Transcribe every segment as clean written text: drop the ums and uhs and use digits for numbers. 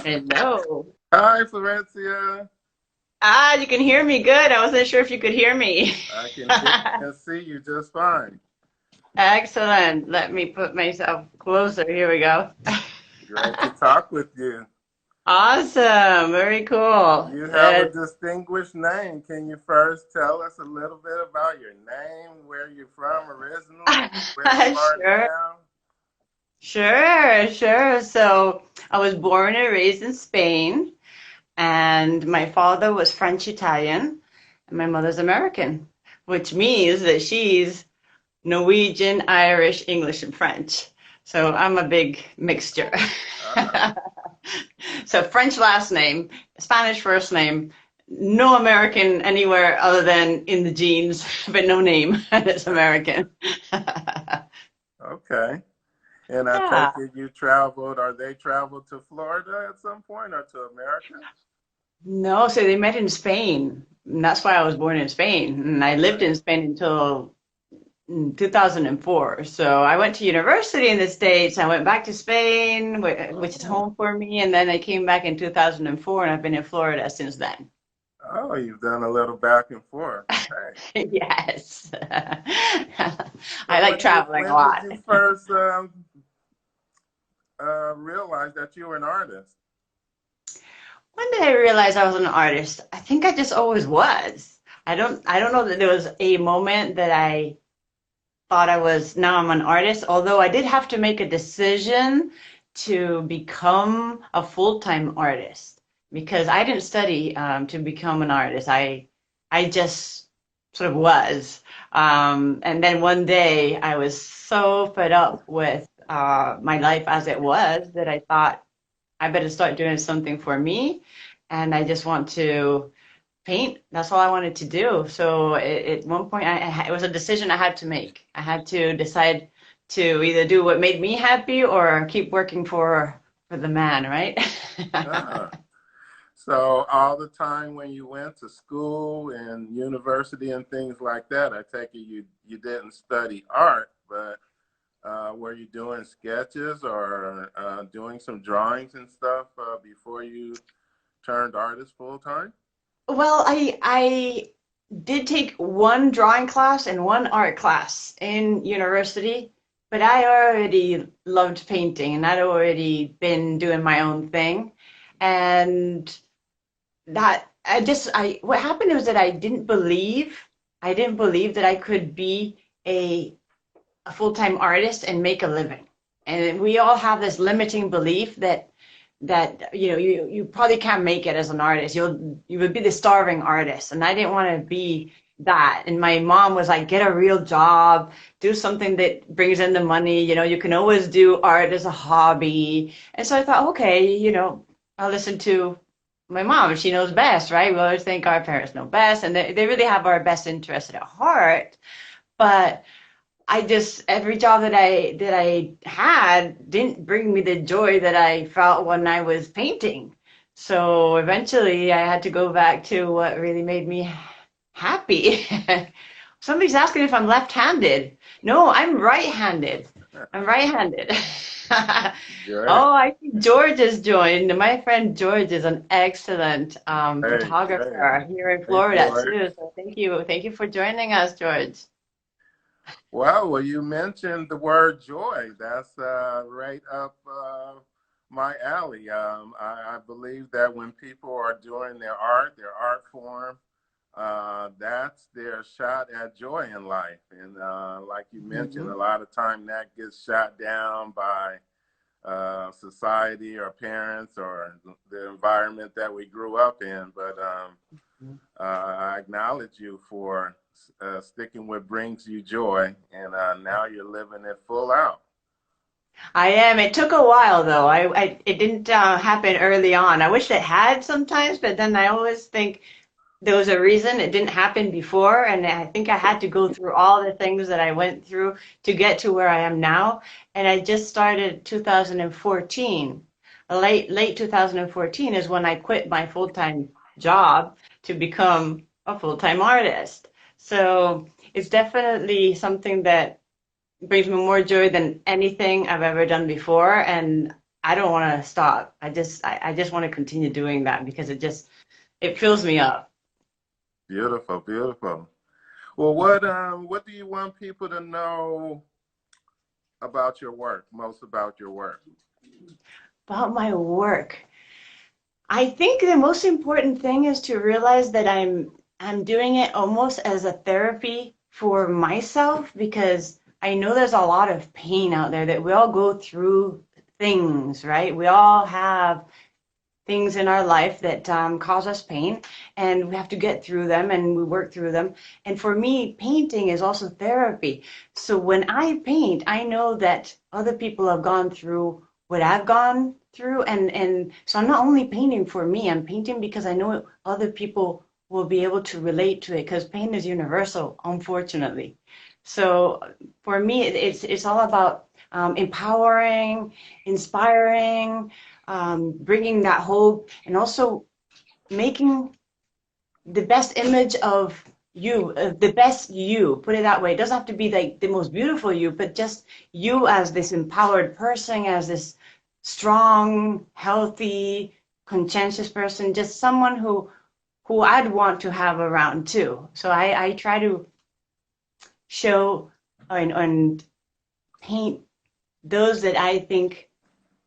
Hello. Hi, Florencia. Ah, you can hear me good. I wasn't sure if you could hear me. I can hear and see you just fine. Excellent. Let me put myself closer. Here we go. Great to talk with you. Awesome. Very cool. You have a distinguished name. Can you first tell us a little bit about your name, where you're from originally, where you are Sure. now? Sure. So I was born and raised in Spain, and my father was French Italian, and my mother's American, which means that she's Norwegian, Irish, English, and French. So I'm a big mixture. Ah, So French last name, Spanish first name, no American anywhere other than in the genes, but no name, and it's American. okay. And I Yeah. take it you traveled, or they traveled to Florida at some point, or to America? No, so they met in Spain. And that's why I was born in Spain. And I lived Okay. in Spain until 2004. So I went to university in the States. I went back to Spain, which is Oh, home for me. And then I came back in 2004, and I've been in Florida since then. oh, you've done a little back and forth. Okay. Yes. I So like traveling a when did lot. you first realize that you were an artist? When did I realize I was an artist? I think I just always was. I don't know that there was a moment that I thought I was, now I'm an artist, although I did have to make a decision to become a full-time artist because I didn't study to become an artist. I just sort of was. And then one day I was so fed up with my life as it was that I thought I better start doing something for me. And I just want to paint. That's all I wanted to do. So at one point, it was a decision I had to make. I had to decide to either do what made me happy or keep working for the man, right? Ah, so all the time when you went to school and university and things like that, I take it you didn't study art, but were you doing sketches or doing some drawings and stuff before you turned artist full time? Well, I did take one drawing class and one art class in university, but I already loved painting and I'd already been doing my own thing. And that I what happened was that I didn't believe that I could be a full-time artist and make a living. And we all have this limiting belief that you probably can't make it as an artist. You would be the starving artist, and I didn't want to be that. And my mom was like, get a real job, do something that brings in the money. You can always do art as a hobby. And so I thought, okay, I'll listen to my mom. She knows best, right? We always think our parents know best, and they really have our best interest at heart. But I just every job that I had didn't bring me the joy that I felt when I was painting. So eventually I had to go back to what really made me happy. Somebody's asking if I'm left-handed. No, I'm right-handed. I'm right-handed. Great, Oh, I see George has joined. My friend George is an excellent great. photographer here in Hey, Florida George. too. So thank you. Thank you for joining us, George. Well, you mentioned the word joy. That's right up my alley. I believe that when people are doing their art form, that's their shot at joy in life. And like you mentioned, a Mhm. lot of time that gets shot down by society or parents or the environment that we grew up in. But I acknowledge you for sticking what brings you joy, and now you're living it full out. I am. It took a while though. It didn't happen early on. I wish it had sometimes, but then I always think there was a reason it didn't happen before, and I think I had to go through all the things that I went through to get to where I am now. And I just started 2014. Late 2014 is when I quit my full-time job to become a full-time artist. So it's definitely something that brings me more joy than anything I've ever done before. And I don't want to stop. I just want to continue doing that because it fills me up. Beautiful, beautiful. Well, what do you want people to know about your work, most about your work? About my work. I think the most important thing is to realize that I'm doing it almost as a therapy for myself because I know there's a lot of pain out there that we all go through things, right? We all have things in our life that cause us pain, and we have to get through them and we work through them. And for me, painting is also therapy. So when I paint, I know that other people have gone through what I've gone through, and so I'm not only painting for me, I'm painting because I know other people will be able to relate to it because pain is universal, unfortunately. So for me, it's all about empowering, inspiring, bringing that hope, and also making the best image of you, the best you, put it that way. It doesn't have to be like the most beautiful you, but just you as this empowered person, as this strong, healthy, conscientious person, just someone who I'd want to have around too. So I try to show and paint those that I think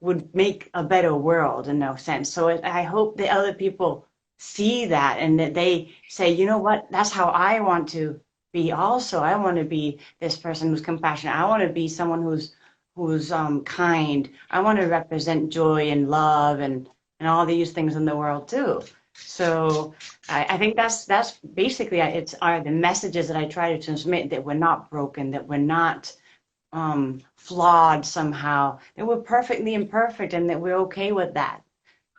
would make a better world in no sense. So I hope that other people see that and that they say, you know what, that's how I want to be also. I want to be this person who's compassionate. I want to be someone who's kind. I want to represent joy and love and all these things in the world too. So I think that's basically it's are the messages that I try to transmit, that we're not broken, that we're not flawed somehow, that we're perfectly imperfect and that we're okay with that.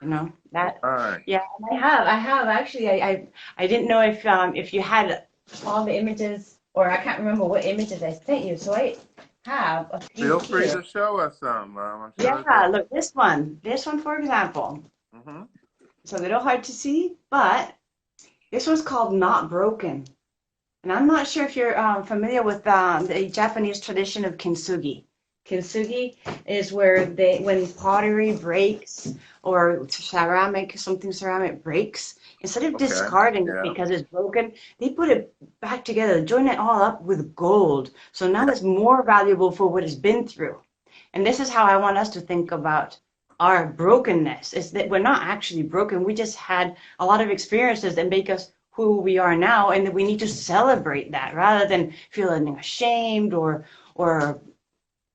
You know, that, All right. yeah, I have actually, I didn't know if you had all the images, or I can't remember what images I sent you. So I have a few Feel free here. to show us some. I'm sure Yeah, that. look, this one, for example, Hmm. it's a little hard to see, but this one's called Not Broken. And I'm not sure if you're familiar with the Japanese tradition of kintsugi. Kintsugi is where when pottery breaks or something ceramic breaks, instead of Okay. discarding it Yeah. because it's broken, they put it back together, join it all up with gold. So now Yeah. it's more valuable for what it's been through. And this is how I want us to think about our brokenness, is that we're not actually broken. We just had a lot of experiences that make us who we are now, and that we need to celebrate that rather than feeling ashamed or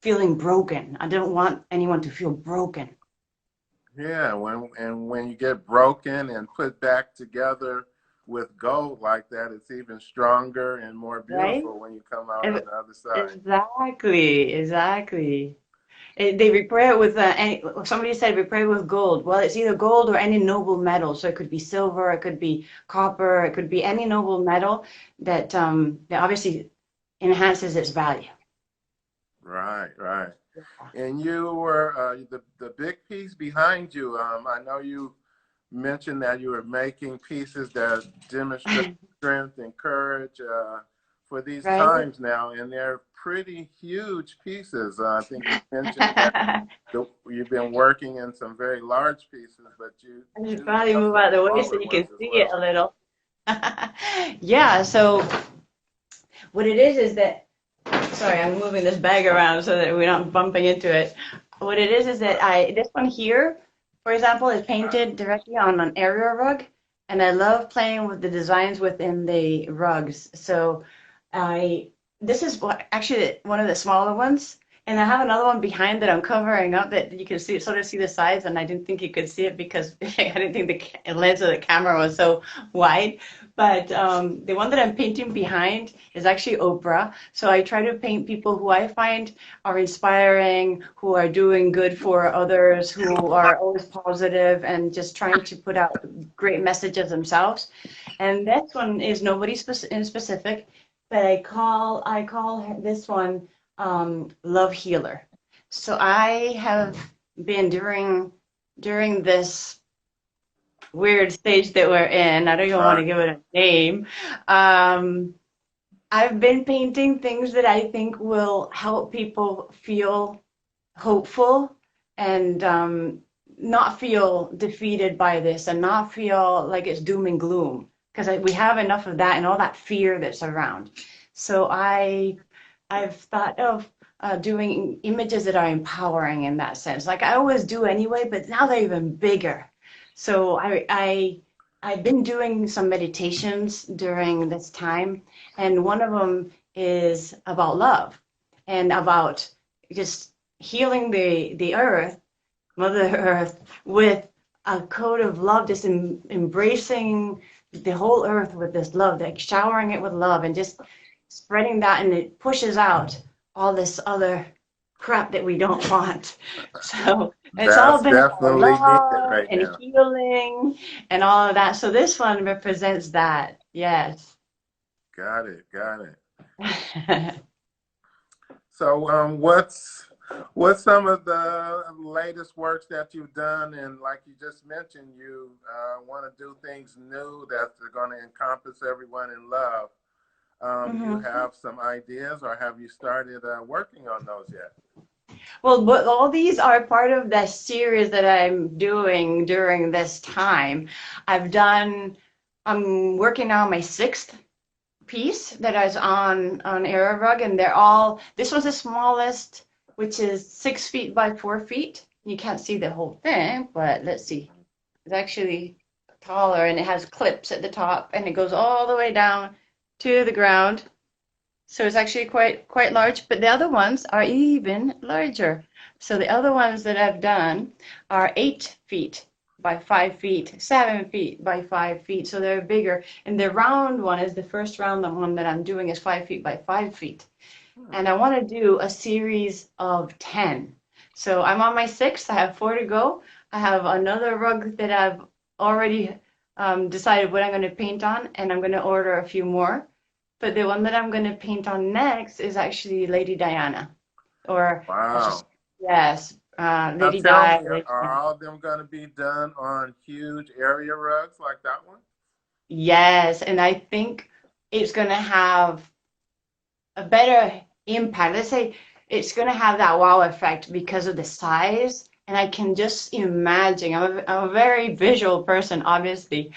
feeling broken. I don't want anyone to feel broken. Yeah. When you get broken and put back together with gold like that, it's even stronger and more Right? beautiful when you come out on the other side. Exactly, exactly. They repair it with somebody said repair it with gold. Well, it's either gold or any noble metal. So it could be silver, it could be copper, it could be any noble metal that obviously enhances its value. Right. Right. And you were the big piece behind you. I know you mentioned that you were making pieces that demonstrate strength and courage for these Right? times now, and they're pretty huge pieces. I think you mentioned that you've been working in some very large pieces, but you I should do probably have move some out of the way so smaller you ones can as see it well. a little. Yeah, so what it is that, sorry, I'm moving this bag around so that we're not bumping into it. What it is that this one here, for example, is painted directly on an area rug, and I love playing with the designs within the rugs. So I, this is actually one of the smaller ones, and I have another one behind that I'm covering up that you can see, sort of see the sides, and I didn't think you could see it because I didn't think the lens of the camera was so wide. But the one that I'm painting behind is actually Oprah. So I try to paint people who I find are inspiring, who are doing good for others, who are always positive and just trying to put out great messages themselves. And this one is nobody in specific, but I call this one Love Healer. So I have been during this weird stage that we're in. I don't even want Right. to give it a name. Um, I've been painting things that I think will help people feel hopeful and not feel defeated by this and not feel like it's doom and gloom because we have enough of that and all that fear that's around. So I've thought of doing images that are empowering in that sense. Like I always do anyway, but now they're even bigger. So I've been doing some meditations during this time, and one of them is about love and about just healing the earth, Mother Earth, with a code of love, just embracing the whole earth with this love, like showering it with love and just spreading that, and it pushes out all this other crap that we don't want. So it's all That's been about definitely needed love right and now. healing and all of that. So this one represents that. Yes. Got it. Got it. So, what's some of the latest works that you've done? And like you just mentioned, you want to do things new that's going to encompass everyone in love. Do you Mhm. have some ideas, or have you started working on those yet? Well, but all these are part of the series that I'm doing during this time. I've done, I'm working on my sixth piece that is on Arab rug, and they're all. This was the smallest, which is 6 feet by 4 feet. You can't see the whole thing, but let's see. It's actually taller, and it has clips at the top, and it goes all the way down to the ground. So it's actually quite large, but the other ones are even larger. So the other ones that I've done are 8 feet by 5 feet, 7 feet by 5 feet. So they're bigger. And the round one is the first round, the one that I'm doing is 5 feet by 5 feet. Hmm. And I want to do a series of 10. So I'm on my sixth. I have four to go. I have another rug that I've already decided what I'm going to paint on, and I'm going to order a few more. But the one that I'm going to paint on next is actually Lady Diana, or I should, Wow. yes, Now Lady tell Di. me, are all of them going to be done on huge area rugs like that one? Yes, and I think it's going to have a better impact. Let's say it's going to have that wow effect because of the size. And I can just imagine, I'm a very visual person, obviously.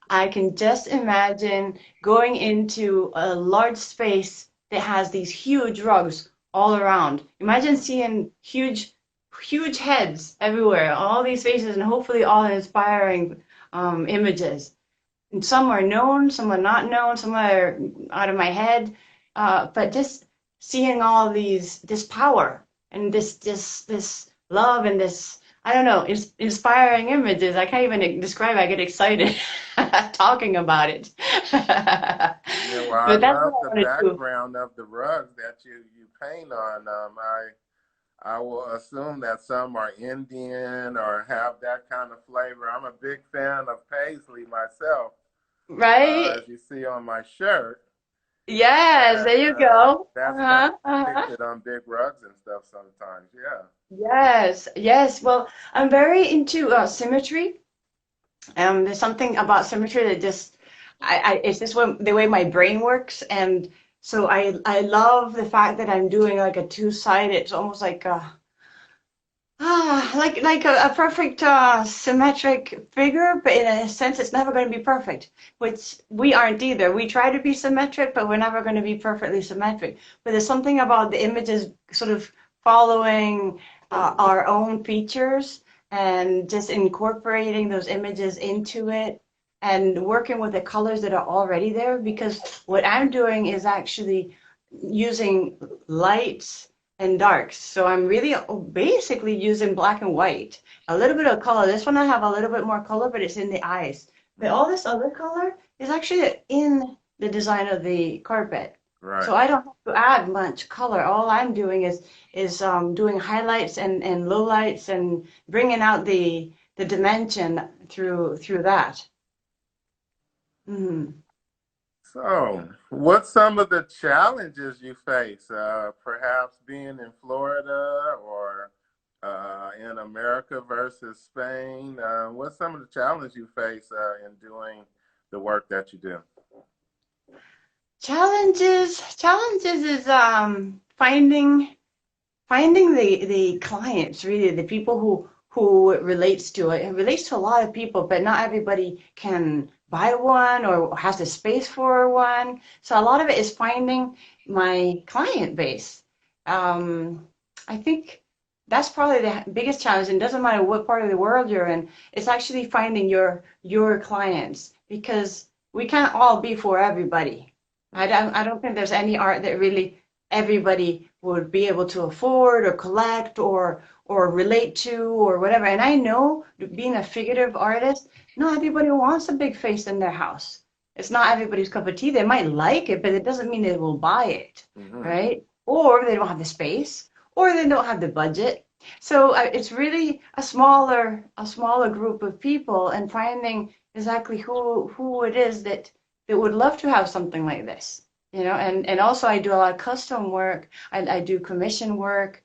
I can just imagine going into a large space that has these huge rugs all around. Imagine seeing huge heads everywhere, all these faces, and hopefully all inspiring images. And some are known, some are not known, some are out of my head. But just seeing all this power and this love and this, I don't know, inspiring images. I can't even describe it. I get excited talking about it. Yeah, well, I But that's love what the I want to do. background of the rugs that you paint on. I will assume that some are Indian or have that kind of flavor. I'm a big fan of paisley myself, Right? as you see on my shirt. Yes, And there you go. that's kind Uh-huh, of uh-huh. depicted on big rugs and stuff sometimes. Yeah. Yes, yes. Well, I'm very into symmetry. There's something about symmetry that just, it's just the way my brain works, and so I love the fact that I'm doing like a two-sided. It's almost like a perfect symmetric figure, but in a sense, it's never going to be perfect, which we aren't either. We try to be symmetric, but we're never going to be perfectly symmetric. But there's something about the images sort of following our own features and just incorporating those images into it and working with the colors that are already there. Because what I'm doing is actually using lights and darks. So I'm really basically using black and white, a little bit of color. This one I have a little bit more color, but it's in the eyes. But all this other color is actually in the design of the carpet. Right. So I don't have to add much color. All I'm doing is doing highlights and lowlights and bringing out the dimension through that. Mhm. So, what's some of the challenges you face? Perhaps being in Florida or in America versus Spain. What's some of the challenges you face in doing the work that you do? Challenges is finding finding the clients, really, the people who it relates to. It relates to a lot of people, but not everybody can buy one or has the space for one. So a lot of it is finding my client base. Um, I think that's probably the biggest challenge, and it doesn't matter what part of the world you're in. It's actually finding your clients, because we can't all be for everybody. I don't think there's any art that really everybody would be able to afford or collect or relate to or whatever. And I know, being a figurative artist, not everybody wants a big face in their house. It's not everybody's cup of tea. They might like it, but it doesn't mean they will buy it, Hmm. right? Or they don't have the space, or they don't have the budget. So it's really a smaller group of people, and finding exactly who it is that would love to have something like this. And also I do a lot of custom work. I do commission work.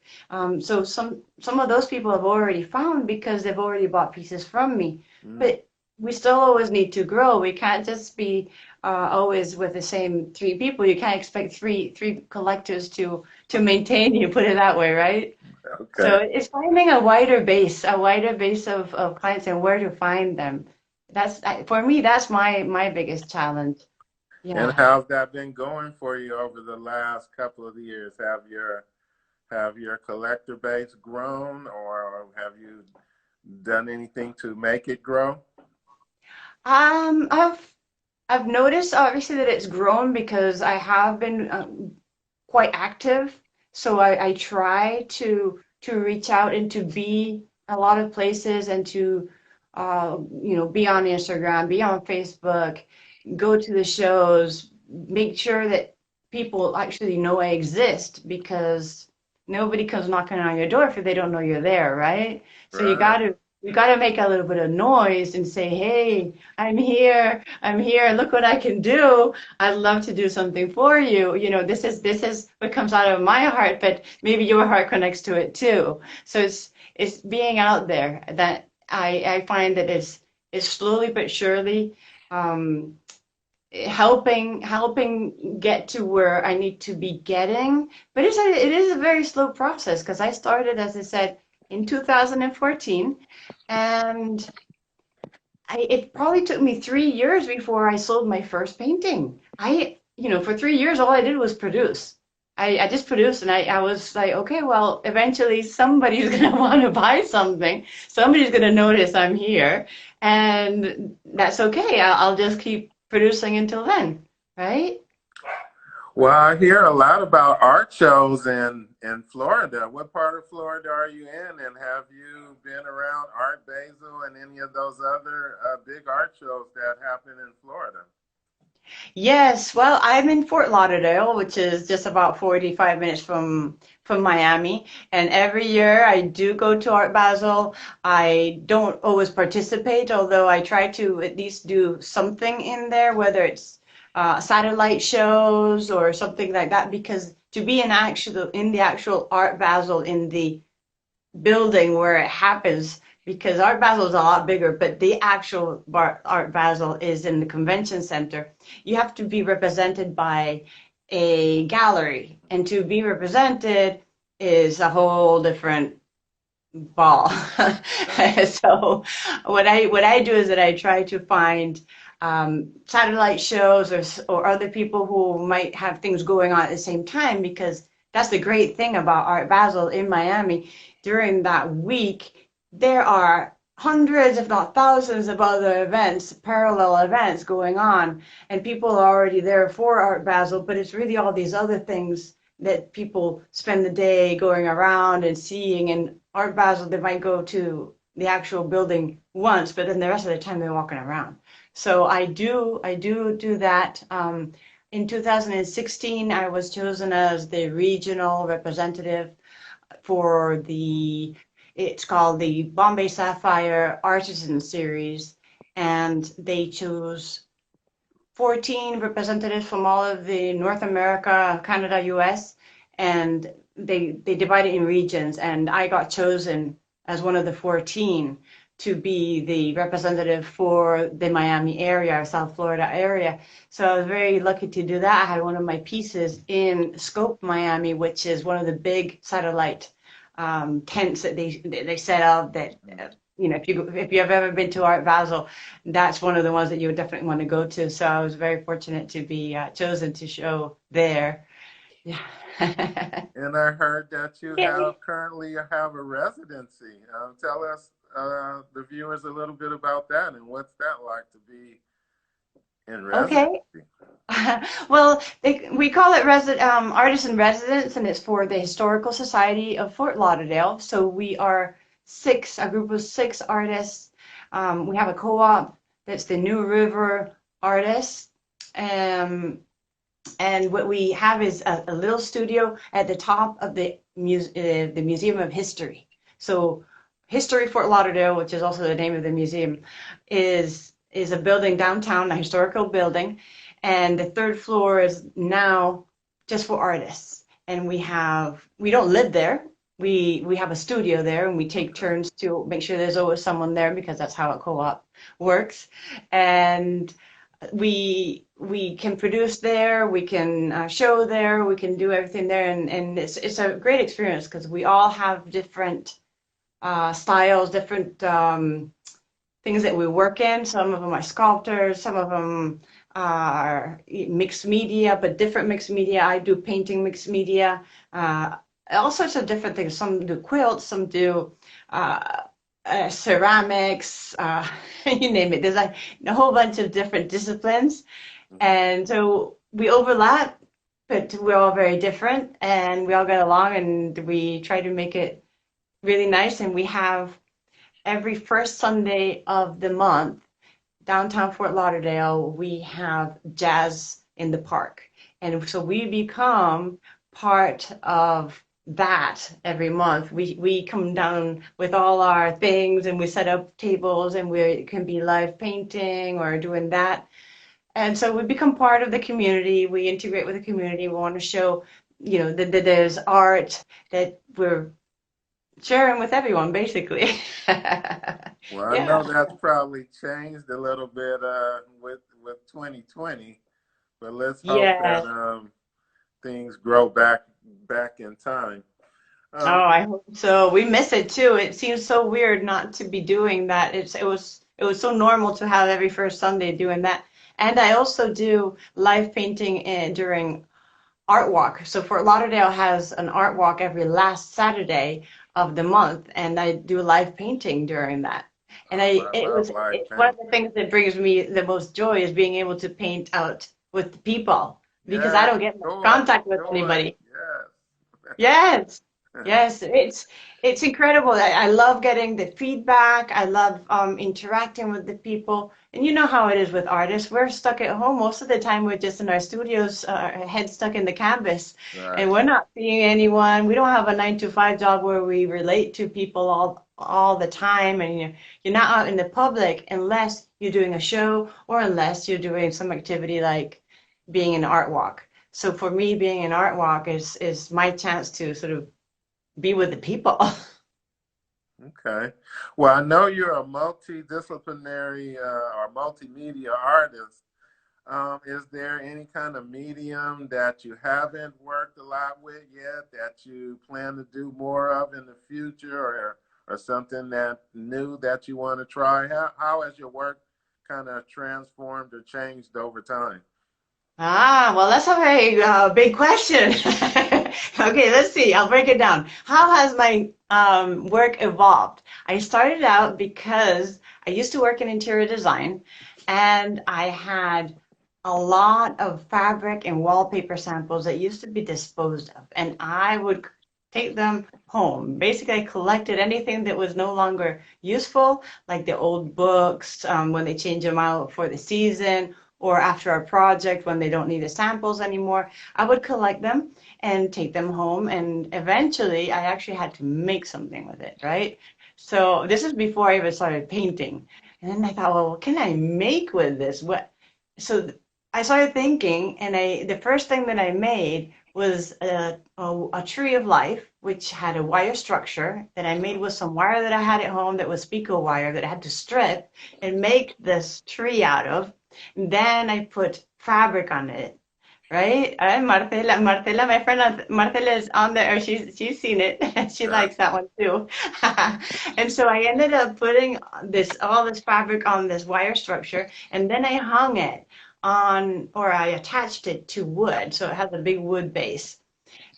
So some of those people have already found because they've already bought pieces from me. Hmm. But we still always need to grow. We can't just be always with the same three people. You can't expect three collectors to maintain you, put it that way, right? Okay. So it's finding a wider base of clients and where to find them. For me, that's my biggest challenge. And Yeah. how's that been going for you over the last couple of years? Have your collector base grown, or have you done anything to make it grow? I've noticed obviously that it's grown because I have been quite active. So I try to reach out and to be a lot of places and to be on Instagram, be on Facebook, go to the shows, make sure that people actually know I exist, because nobody comes knocking on your door if they don't know you're there, right? So you Right. gotta you gotta make a little bit of noise and say, hey, I'm here, look what I can do. I'd love to do something for you. This is what comes out of my heart, but maybe your heart connects to it too. So it's being out there that I find that is slowly but surely um, helping get to where I need to be getting. But it is a very slow process, because I started, as I said, in 2014, and it probably took me 3 years before I sold my first painting. For 3 years, all I did was produce. I just produced, and I was like, okay, well, eventually somebody's going to want to buy something. Somebody's going to notice I'm here, and that's okay. I'll just keep producing until then, right? Well, I hear a lot about art shows in Florida. What part of Florida are you in? And have you been around Art Basel and any of those other big art shows that happen in Florida? Yes, well, I'm in Fort Lauderdale, which is just about 45 minutes from Miami. And every year I do go to Art Basel. I don't always participate, although I try to at least do something in there, whether it's satellite shows or something like that, because to be in the actual Art Basel, in the building where it happens, because Art Basel is a lot bigger, but the actual Art Basel is in the convention center. You have to be represented by a gallery, and to be represented is a whole different ball. So what I do is that I try to find satellite shows or other people who might have things going on at the same time, because that's the great thing about Art Basel in Miami. During that week, there are hundreds, if not thousands, of other events, parallel events going on, and people are already there for Art Basel, but it's really all these other things that people spend the day going around and seeing. And Art Basel, they might go to the actual building once, but then the rest of the time they're walking around. So I do that. In 2016, I was chosen as the regional representative for it's called the Bombay Sapphire Artisan Series, and they chose 14 representatives from all of the North America, Canada, US, and they divided in regions, and I got chosen as one of the 14 to be the representative for the Miami area or South Florida area. So I was very lucky to do that. I had one of my pieces in Scope, Miami, which is one of the big satellite tents that they set up that if you've ever been to Art Basel, that's one of the ones that you would definitely want to go to. So I was very fortunate to be chosen to show there. Yeah. And I heard that you Yay. have currently have a residency. Tell us, the viewers, a little bit about that and what's that like to be in Okay. residency. Well, we call it Artisan Residence, and it's for the Historical Society of Fort Lauderdale. So we are a group of six artists. We have a co-op that's the New River Artists. Um, and what we have is a little studio at the top of the Museum of History. So History Fort Lauderdale, which is also the name of the museum, is a building downtown, a historical building, and the third floor is now just for artists. And we don't live there. We have a studio there, and we take turns to make sure there's always someone there because that's how a co-op works. And we can produce there, we can show there, we can do everything there, and it's a great experience because we all have different styles, different things that we work in. Some of them are sculptors, some of them are mixed media, but different mixed media. I do painting mixed media, all sorts of different things. Some do quilts, some do ceramics, you name it. There's a whole bunch of different disciplines. And so we overlap, but we're all very different and we all get along and we try to make it really nice. And we have every first Sunday of the month, downtown Fort Lauderdale, we have jazz in the park. And so we become part of that every month. We come down with all our things and we set up tables and it can be live painting or doing that. And so we become part of the community. We integrate with the community. We want to show, that there's art that we're sharing with everyone, basically. Well, I know Yeah. that's probably changed a little bit with 2020, but let's hope Yeah. that things grow back in time. Oh, Um, I hope so. We miss it too. It seems so weird not to be doing that. It was so normal to have every first Sunday doing that. And I also do live painting during Art Walk. So Fort Lauderdale has an art walk every last Saturday of the month, and I do live painting during that. And I love live it's one paint. of the things that brings me the most joy is being able to paint out with the people because I Yes, don't get much joy, contact with joy. anybody. Yes. Yes. Yes, it's incredible. I love getting the feedback. I love interacting with the people. And you know how it is with artists. We're stuck at home. Most of the time, we're just in our studios, our heads stuck in the canvas, Right. and we're not seeing anyone. We don't have a 9 to 5 job where we relate to people all the time, and you're not out in the public unless you're doing a show or unless you're doing some activity like being an art walk. So for me, being an art walk is my chance to sort of be with the people. Okay. Well, I know you're a multidisciplinary or multimedia artist. Is there any kind of medium that you haven't worked a lot with yet that you plan to do more of in the future, or something that new that you want to try? How has your work kind of transformed or changed over time? Well, that's a very big question. Okay, let's see. I'll break it down. How has my work evolved? I started out because I used to work in interior design, and I had a lot of fabric and wallpaper samples that used to be disposed of, and I would take them home. Basically, I collected anything that was no longer useful, like the old books, when they change them out for the season, or after a project when they don't need the samples anymore. I would collect them and take them home, and eventually I actually had to make something with it, right? So this is before I even started painting. And then I thought, well, what can I make with this? So I started thinking, and the first thing that I made was a tree of life, which had a wire structure that I made with some wire that I had at home that was pico wire that I had to strip and make this tree out of. And then I put fabric on it, right? Marcela, my friend Marcela is on there. She's seen it. She likes that one too. And so I ended up putting all this fabric on this wire structure, and then I hung it on, or I attached it to wood, so it has a big wood base.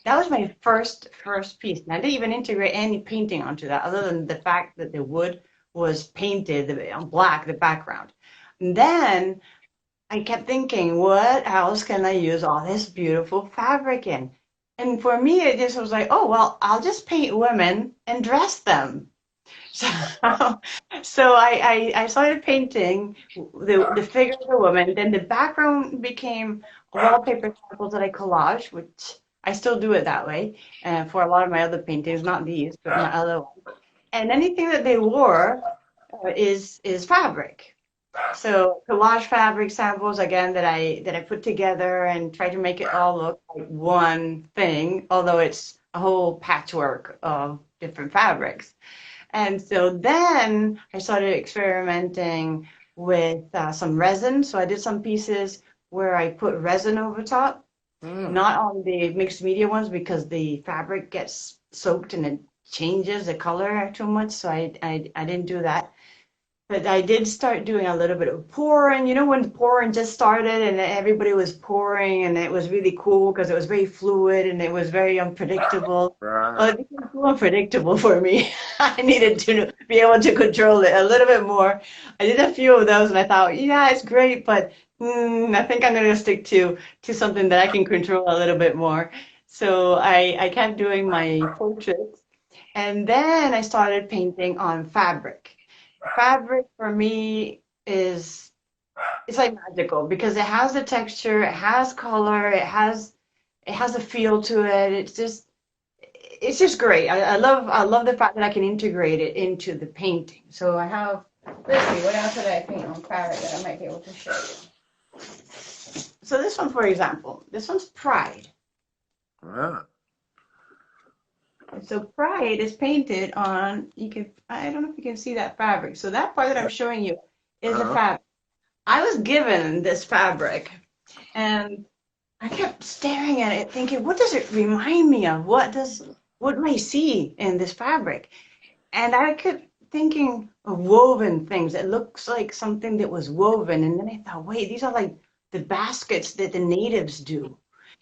That was my first piece. And I didn't even integrate any painting onto that, other than the fact that the wood was painted on black, the background. And then I kept thinking, what else can I use all this beautiful fabric in? And for me, it just was like, oh, well, I'll just paint women and dress them. So, so I started painting the figure of the woman. Then the background became wallpaper samples that I collage, which I still do it that way for a lot of my other paintings, not these, but my other ones. And anything that they wore is fabric. So collage fabric samples again that I put together and try to make it all look like one thing, although it's a whole patchwork of different fabrics. And so then I started experimenting with some resin. So I did some pieces where I put resin over top, Mm. not on the mixed media ones because the fabric gets soaked and it changes the color too much. So I didn't do that. But I did start doing a little bit of pouring. You know, when pouring just started and everybody was pouring, and it was really cool because it was very fluid and it was very unpredictable. Well, Right. it became too unpredictable for me. I needed to be able to control it a little bit more. I did a few of those and I thought, yeah, it's great, but I think I'm going to stick to something that I can control a little bit more. So I kept doing my portraits, and then I started painting on fabric. Fabric for me is it's like magical because it has the texture, it has color, it has a feel to it. It's just great. I love the fact that I can integrate it into the painting. So I have, let's see, what else did I paint on fabric that I might be able to show you? So this one, for example, this one's Pride. Ah. And so Pride is painted on, I don't know if you can see that fabric. So that part that I'm showing you is the Uh-huh. fabric. I was given this fabric and I kept staring at it thinking, what does it remind me of? What do I see in this fabric? And I kept thinking of woven things. It looks like something that was woven. And then I thought, wait, these are like the baskets that the natives do.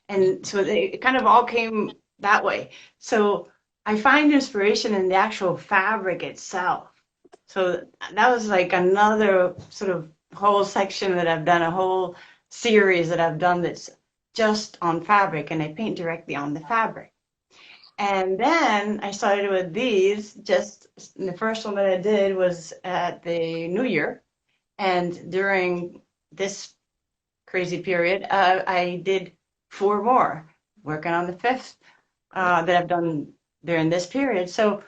And so it kind of all came that way. So I find inspiration in the actual fabric itself. So that was like another sort of whole section that I've done, a whole series that I've done that's just on fabric, and I paint directly on the fabric. And then I started with these. Just the first one that I did was at the New Year, and during this crazy period, I did four more, working on the fifth that I've done during this period. So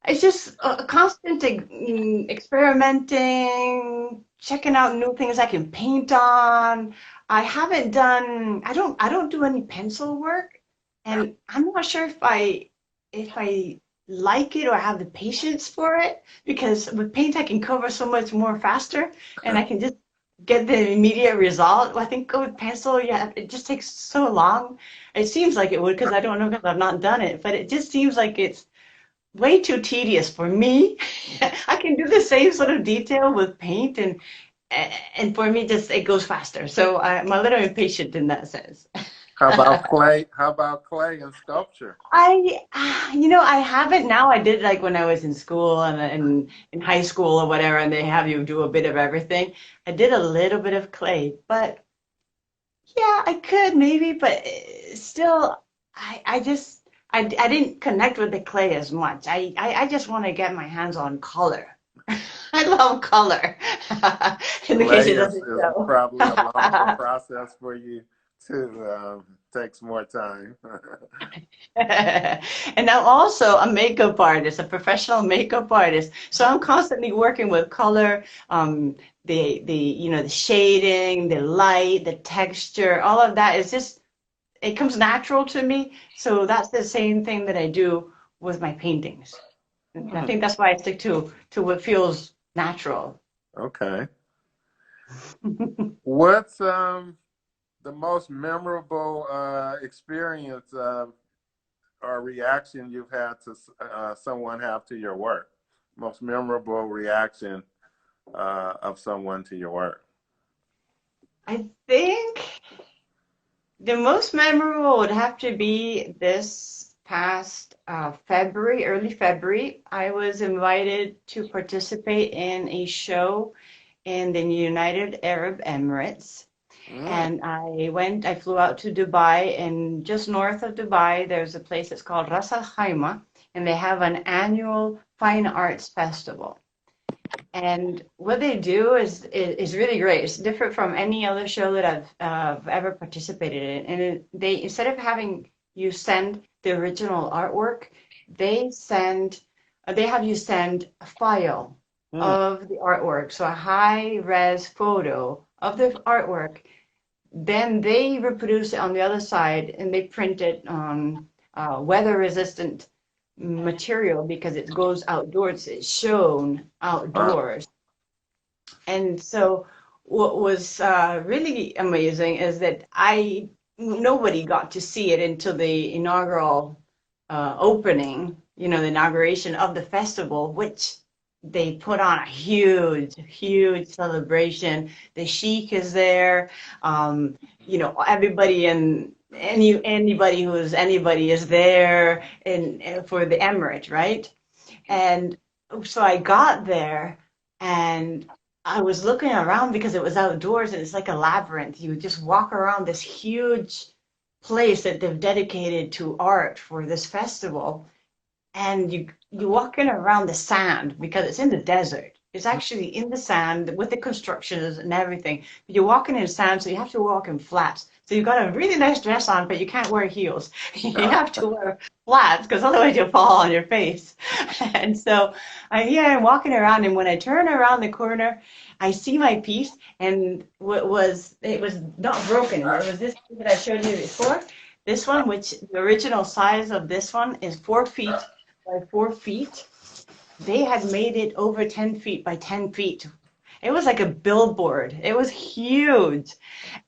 it's just a constant experimenting, checking out new things I can paint on. I don't do any pencil work, and I'm not sure if I like it or have the patience for it, because with paint I can cover so much more faster and I can just get the immediate result. I think with pencil, yeah, it just takes so long. It seems like it would because I don't know because I've not done it, but it just seems like it's way too tedious for me. I can do the same sort of detail with paint, and for me, just it goes faster. So I'm a little impatient in that sense. How about clay? How about clay and sculpture? I haven't now. I did like when I was in school and in high school or whatever, and they have you do a bit of everything. I did a little bit of clay, but yeah, I could maybe, but still, I didn't connect with the clay as much. I just want to get my hands on color. I love color, in case Clay it is, doesn't is show. probably a longer process for you too. Takes more time. And I'm also a makeup artist, a professional makeup artist. So I'm constantly working with color, the shading, the light, the texture, all of that is just it comes natural to me. So that's the same thing that I do with my paintings. And I Hmm. think that's why I stick to what feels natural. Okay. What's the most memorable experience or reaction you've had to someone have to your work? Most memorable reaction of someone to your work? I think the most memorable would have to be this past February, early February. I was invited to participate in a show in the United Arab Emirates. Mm. And I flew out to Dubai, and just north of Dubai, there's a place that's called Ras Al Khaimah, and they have an annual fine arts festival. And what they do is really great. It's different from any other show that I've ever participated in. And they instead of having you send the original artwork, they have you send a file Mm. of the artwork, so a high res photo of the artwork. Then they reproduce it on the other side, and they print it on weather resistant material because it goes outdoors. It's shown Wow. outdoors. And so what was really amazing is that nobody got to see it until the inaugural opening, the inauguration of the festival, which they put on a huge, huge celebration. The Sheikh is there. Everybody and anybody who's anybody is there for the Emirate, right? And so I got there and I was looking around because it was outdoors and it's like a labyrinth. You would just walk around this huge place that they've dedicated to art for this festival, and you walking around the sand because it's in the desert. It's actually in the sand with the constructions and everything. But you're walking in sand, so you have to walk in flats. So you've got a really nice dress on, but you can't wear heels. You have to wear flats because otherwise you'll fall on your face. And so I'm here and walking around, and when I turn around the corner, I see my piece, and it was not broken. It was this piece that I showed you before. This one, which the original size of this one is 4 feet by 4 feet. They had made it over 10 feet by 10 feet. It was like a billboard. It was huge.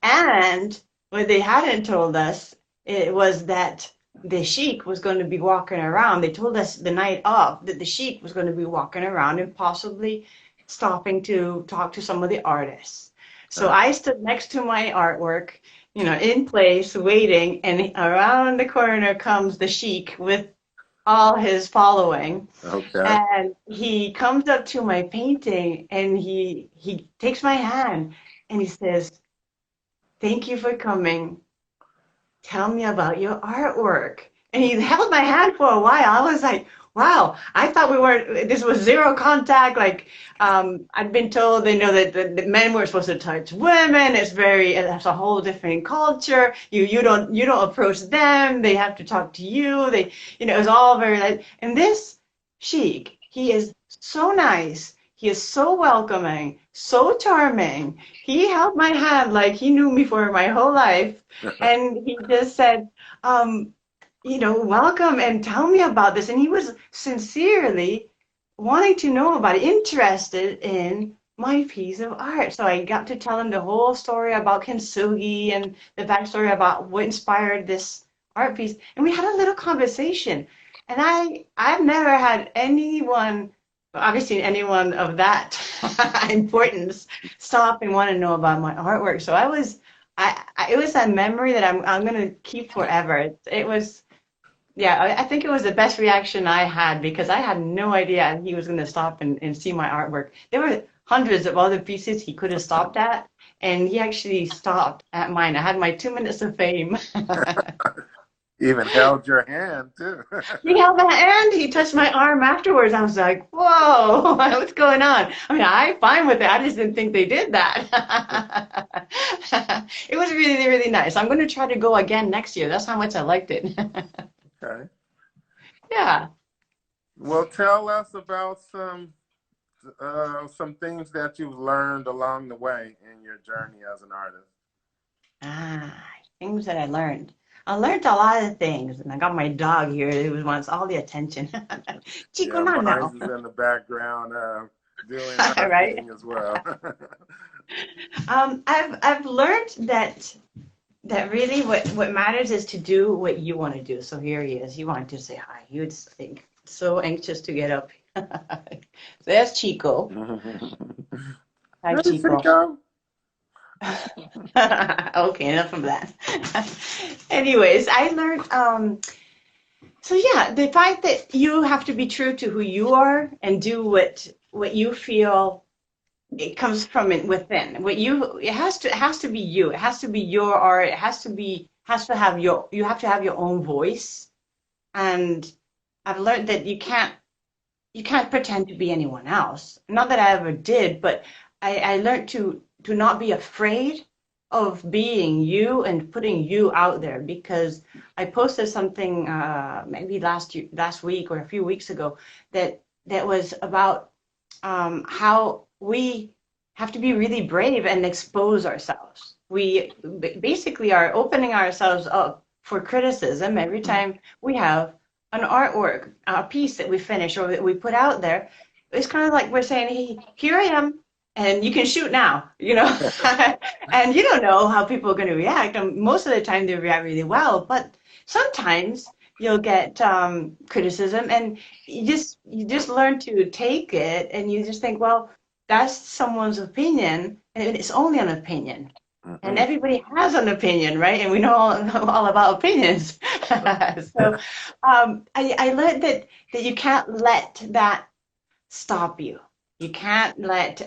And what they hadn't told us, it was that the sheik was going to be walking around. They told us the night of that the sheik was going to be walking around and possibly stopping to talk to some of the artists. So I stood next to my artwork, in place, waiting, and around the corner comes the sheik with all his following. Okay. And he comes up to my painting and he takes my hand and he says, "Thank you for coming. Tell me about your artwork." And he held my hand for a while. I was like, wow, I thought this was zero contact. Like, I'd been told, that the men were supposed to touch women. It's a whole different culture. You don't approach them. They have to talk to you. It was all very like, and this Sheik, he is so nice. He is so welcoming, so charming. He held my hand like he knew me for my whole life. And he just said, welcome and tell me about this. And he was sincerely wanting to know about it, interested in my piece of art. So I got to tell him the whole story about kintsugi and the backstory about what inspired this art piece. And we had a little conversation. And I've never had anyone, obviously anyone of that importance, stop and want to know about my artwork. So it was a memory that I'm gonna keep forever. It was, yeah, I think it was the best reaction I had because I had no idea he was gonna stop and see my artwork. There were hundreds of other pieces he could have stopped at, and he actually stopped at mine. I had my 2 minutes of fame. Even held your hand too. He held my hand. He touched my arm afterwards. I was like, "Whoa, what's going on?" I mean, I'm fine with it. I just didn't think they did that. It was really, really nice. I'm going to try to go again next year. That's how much I liked it. Okay. Yeah. Well, tell us about some things that you've learned along the way in your journey as an artist. Ah, things that I learned. I learned a lot of things, and I got my dog here who wants all the attention. Chico, Yeah, not mine now. is in the background doing her Right? thing as well. I've learned that really what matters is to do what you want to do. So here he is. He wanted to say hi. He was like so anxious to get up. So there's Chico. Hi, Where did she Chico. go? Okay, enough of that. Anyways, I learned so yeah, the fact that you have to be true to who you are and do what you feel it comes from it within. What you it has to be you. It has to be your art. It has to have your you have to have your own voice. And I've learned that you can't pretend to be anyone else. Not that I ever did, but I learned to not be afraid of being you and putting you out there because I posted something maybe last week or a few weeks ago that was about how we have to be really brave and expose ourselves. We basically are opening ourselves up for criticism every time we have an artwork, a piece that we finish or that we put out there. It's kind of like we're saying, hey, here I am, and you can shoot now, and you don't know how people are going to react. And most of the time, they react really well, but sometimes you'll get criticism, and you just learn to take it, and you just think, well, that's someone's opinion, and it's only an opinion. And Mhm. everybody has an opinion, right? And we know all about opinions. So I learned that you can't let that stop you. You can't let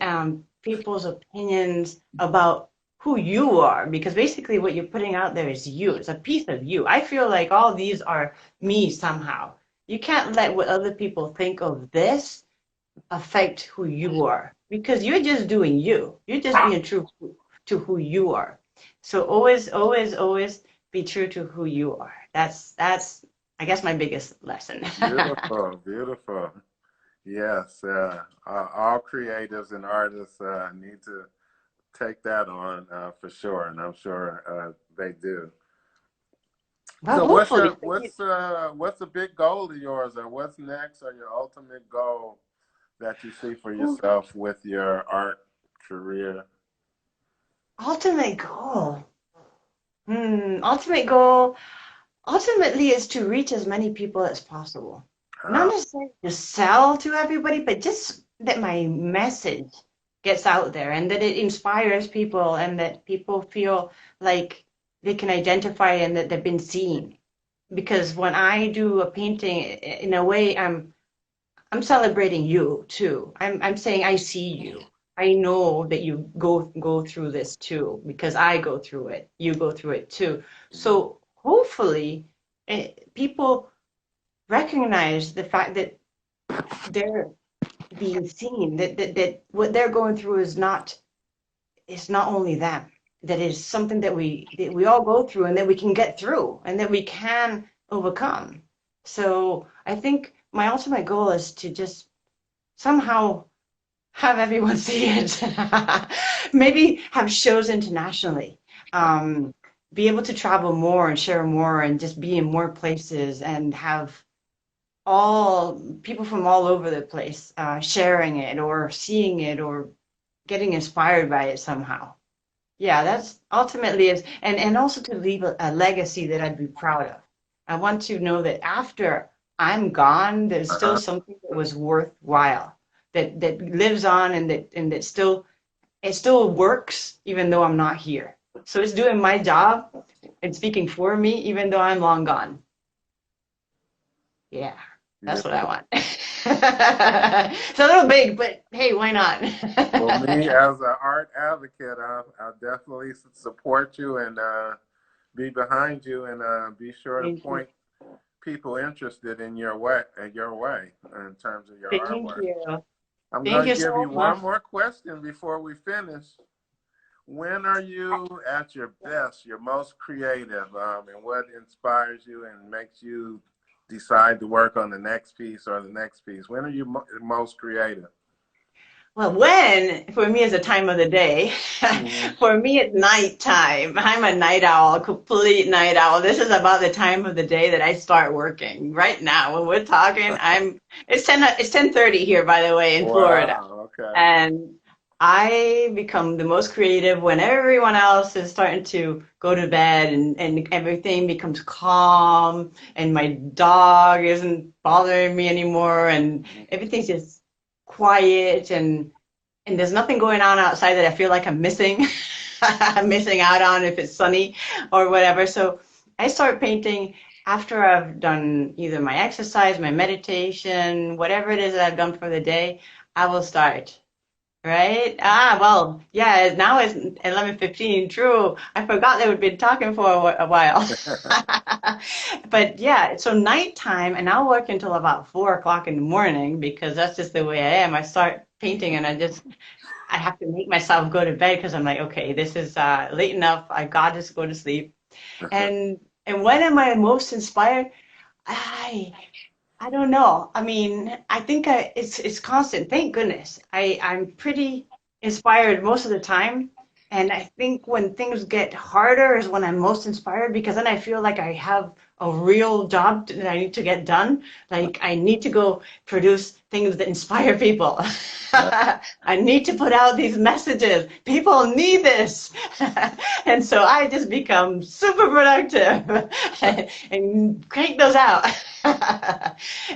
people's opinions about who you are, because basically what you're putting out there is you. It's a piece of you. I feel like all these are me somehow. You can't let what other people think of this affect who you are, because you're just doing you. You're just being true to who you are. So always, always, always be true to who you are. That's I guess my biggest lesson. Beautiful, beautiful. Yes, all creatives and artists need to take that on for sure, and I'm sure they do. Well, So, hopefully. what's a big goal of yours, or what's next, or your ultimate goal that you see for yourself with your art career? Ultimate goal. Ultimate goal ultimately is to reach as many people as possible. Not Uh, necessarily to sell to everybody, but just that my message gets out there and that it inspires people and that people feel like they can identify and that they've been seen. Because when I do a painting, in a way, I'm celebrating you too. I'm saying I see you. I know that you go through this too because I go through it. You go through it too. So hopefully, people recognize the fact that they're being seen. That what they're going through is not it's not only them. That is something that we all go through and that we can get through and that we can overcome. So I think my ultimate goal is to just somehow have everyone see it. Maybe have shows internationally. Um, be able to travel more and share more and just be in more places and have all people from all over the place sharing it or seeing it or getting inspired by it somehow. Yeah, that's ultimately is, and also to leave a legacy that I'd be proud of. I want to know that after I'm gone, there's still uh-huh. something that was worthwhile, that lives on and that still works even though I'm not here. So it's doing my job and speaking for me even though I'm long gone. Yeah, that's what I want. It's a little big, but hey, why not? Well, me as an art advocate, I'll definitely support you and be behind you, and be sure to Thank you. point people interested in your way in terms of your Thank artwork. you. I'm Thank going you to give so you much. one more question before we finish. When are you at your best, your most creative, and what inspires you and makes you decide to work on the next piece or the next piece? When are you most creative? Well, when for me is a time of the day. Hmm. For me, it's nighttime. I'm a night owl, complete night owl. This is about the time of the day that I start working. Right now, when we're talking, it's 10:30 here, by the way, in Florida. Wow. Okay. And I become the most creative when everyone else is starting to go to bed and everything becomes calm and my dog isn't bothering me anymore and everything's just quiet and there's nothing going on outside that I feel like I'm missing. I'm missing out on if it's sunny or whatever. So I start painting after I've done either my exercise, my meditation, whatever it is that I've done for the day, I will start. Right? Ah, well, yeah, now it's 11:15. True. I forgot that we've been talking for a while. But yeah, so nighttime, and I'll work until about 4 o'clock in the morning because that's just the way I am. I start painting and I have to make myself go to bed because I'm like, okay, this is late enough. I got to go to sleep. And when am I most inspired? I I don't know. I mean, I think it's constant. Thank goodness. I'm pretty inspired most of the time. And I think when things get harder is when I'm most inspired because then I feel like I have a real job that I need to get done. Like I need to go produce things that inspire people. I need to put out these messages. People need this. And so I just become super productive and crank those out.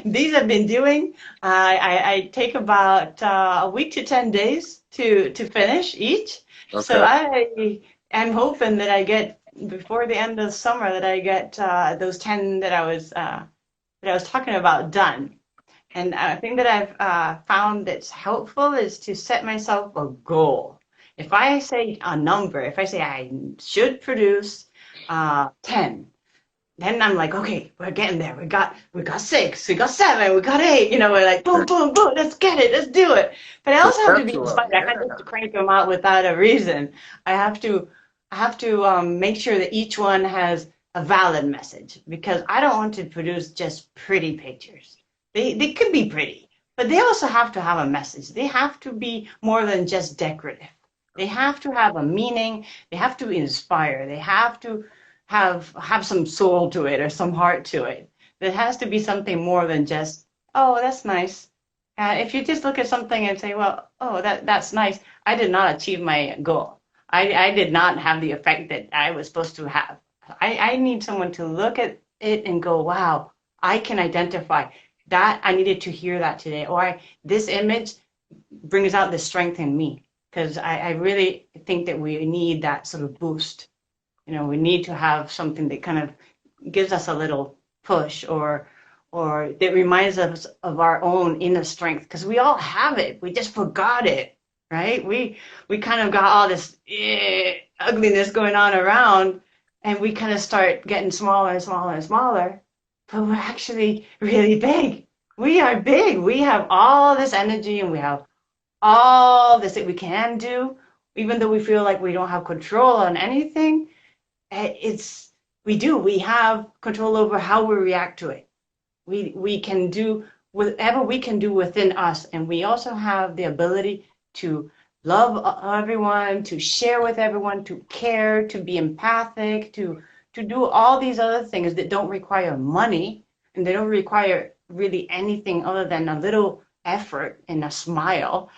These I've been doing. I take about a week to 10 days to finish each. So Okay. I am hoping that I get before the end of summer that I get those 10 that I was talking about done. And a thing that I've found that's helpful is to set myself a goal. If I say a number, if I say I should produce 10, then I'm like, okay, we're getting there. We got six, we got seven, we got eight. We're like, boom, boom, boom. Let's get it. Let's do it. But I also have to be Perpetual. inspired. I can't Yeah. just crank them out without a reason. I have to, make sure that each one has a valid message because I don't want to produce just pretty pictures. They could be pretty, but they also have to have a message. They have to be more than just decorative. They have to have a meaning. They have to inspire. They have to have some soul to it or some heart to it. There has to be something more than just, oh, that's nice. If you just look at something and say, well, oh, that's nice, I did not achieve my goal. I did not have the effect that I was supposed to have. I need someone to look at it and go, wow, I can identify that. I needed to hear that today. Or this image brings out the strength in me. Because I really think that we need that sort of boost. We need to have something that kind of gives us a little push or that reminds us of our own inner strength because we all have it. We just forgot it, right? We kind of got all this ugliness going on around and we kind of start getting smaller and smaller and smaller, but we're actually really big. We are big. We have all this energy and we have all this that we can do, even though we feel like we don't have control on anything. It's we have control over how we react to it. We can do whatever we can do within us, and we also have the ability to love everyone, to share with everyone, to care, to be empathic, to do all these other things that don't require money and they don't require really anything other than a little effort and a smile.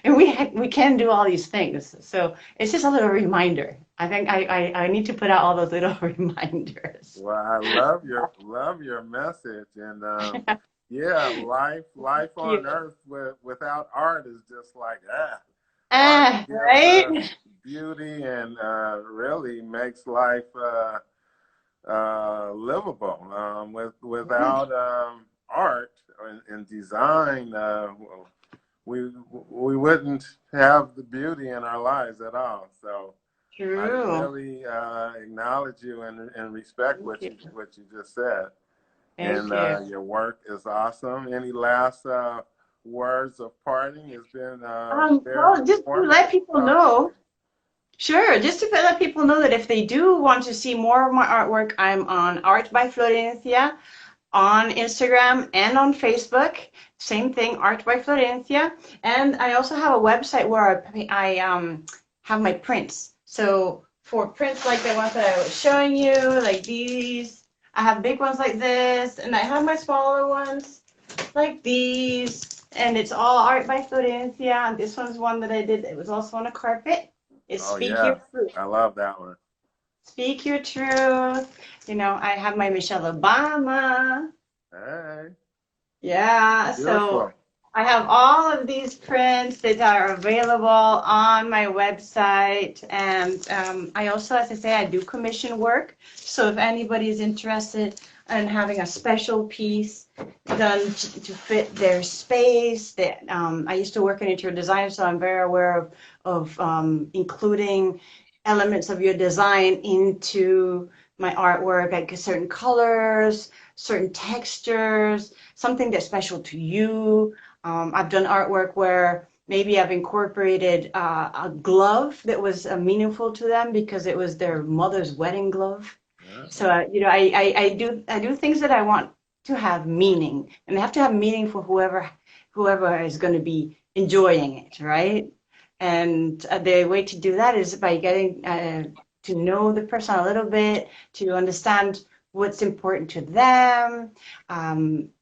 And we can do all these things. So it's just a little reminder. I think I need to put out all those little reminders. Well, I love your message, and yeah, life Thank on you. Earth without art is just like art gives us Right? beauty and really makes life livable. Without art and design, we wouldn't have the beauty in our lives at all. So I True. really acknowledge you and respect Thank you. what you just said. Thank And you. your work is awesome. Any last words of parting? It's been very Well, just to informative let people talking to know, sure, just to let people know that if they do want to see more of my artwork, I'm on Art by Florencia on Instagram and on Facebook. Same thing, Art by Florencia. And I also have a website where I have my prints. So for prints like the ones that I was showing you, like these, I have big ones like this, and I have my smaller ones like these. And it's all Art by Florencia. And this one's one that I did. It was also on a carpet. It's Oh Speak Your yeah, Truth. I love that one. Speak your truth. You know, I have my Michelle Obama. Hey, Yeah, so beautiful. I have all of these prints that are available on my website. And I also, as I say, I do commission work. So if anybody is interested in having a special piece done to fit their space, that I used to work in interior design, so I'm very aware of including elements of your design into my artwork, like certain colors, certain textures, something that's special to you. I've done artwork where maybe I've incorporated a glove that was meaningful to them because it was their mother's wedding glove. So you know, I do things that I want to have meaning, and they have to have meaning for whoever is going to be enjoying it, right? And the way to do that is by getting to know the person a little bit, to understand what's important to them.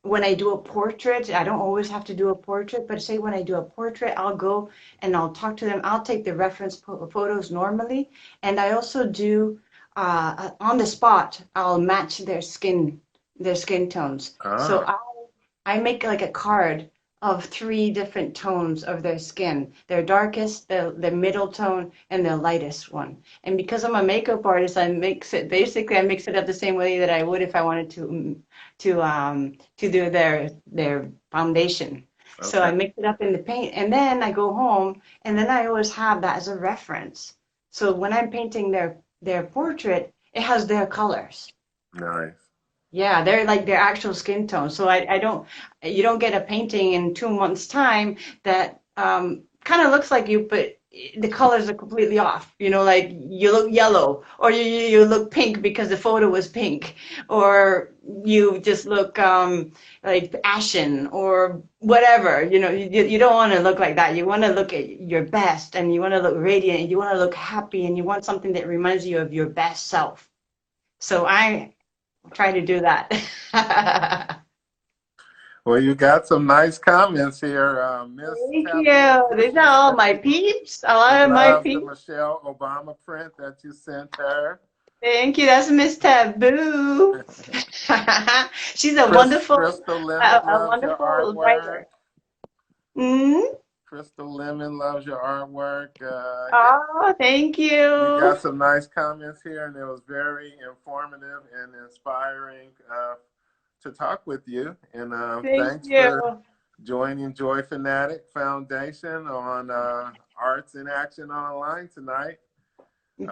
When I do a portrait, I don't always have to do a portrait, but say when I do a portrait, I'll go and I'll talk to them. I'll take the reference photos normally, and I also do on the spot. I'll match their skin tones. So Ah, I make like a card of three different tones of their skin, their darkest, the middle tone, and the lightest one. And because I'm a makeup artist, I mix it up the same way that I would if I wanted to do their foundation. So okay. I mix it up in the paint, and then I go home, and then I always have that as a reference. So when I'm painting their portrait, it has their colors. Nice. Yeah, they're like their actual skin tone. So I don't, you don't get a painting in 2 months' time that kind of looks like you, but the colors are completely off. You know, like you look yellow, or you look pink because the photo was pink, or you just look like ashen or whatever. You know, you don't want to look like that. You want to look at your best, and you want to look radiant, and you want to look happy, and you want something that reminds you of your best self. So I try to do that. Well, you got some nice comments here. Miss Thank Taboo, you. These are she all said my peeps. A she lot of my loves the peeps. Michelle Obama print that you sent her. Thank you. That's Miss Taboo. She's Crystal Lemon a loves your wonderful artwork. writer. Mm? Crystal Lemon loves your artwork. Yeah, Oh, thank you you. got some nice comments here, and it was very informative and inspiring to talk with you. And Thank thanks you. for joining Joy Fanatic Foundation on Arts in Action Online tonight.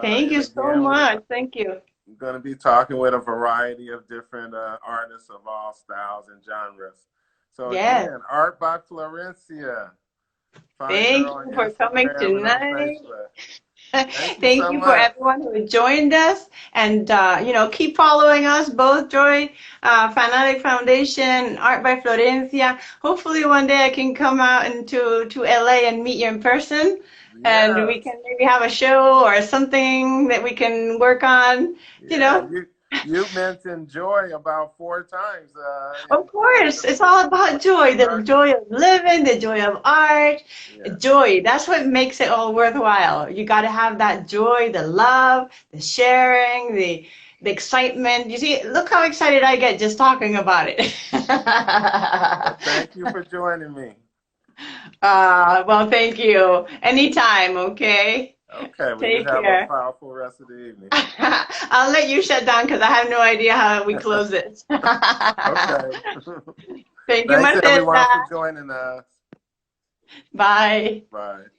Thank And you so again, much. Thank you. we're going to be talking with a variety of different artists of all styles and genres. So Yes. again, Art by Florencia. Find her Thank on you for coming Instagram and on tonight. Facebook. Thank you Thank so you for much. everyone who joined us, and you know, keep following us, both Joy Fanatic Foundation, Art by Florencia. Hopefully, one day I can come out to LA and meet you in person, and we Yes. can maybe have a show or something that we can work on. You Yeah. know, You mentioned joy about 4 times of in course, it's all about joy, the introduction. joy of living, the joy of art, Yeah. joy. That's what makes it all worthwhile. You got to have that joy, the love, the sharing, the excitement. You see, look how excited I get just talking about it. Well, thank you for joining me. Well, thank you. Anytime, okay? Okay. Well, you Take have a care. powerful rest of the evening. I'll let you shut down because I have no idea how we close it. Okay. Thank you, Thanks everyone Marcela. for joining us. Bye. Bye.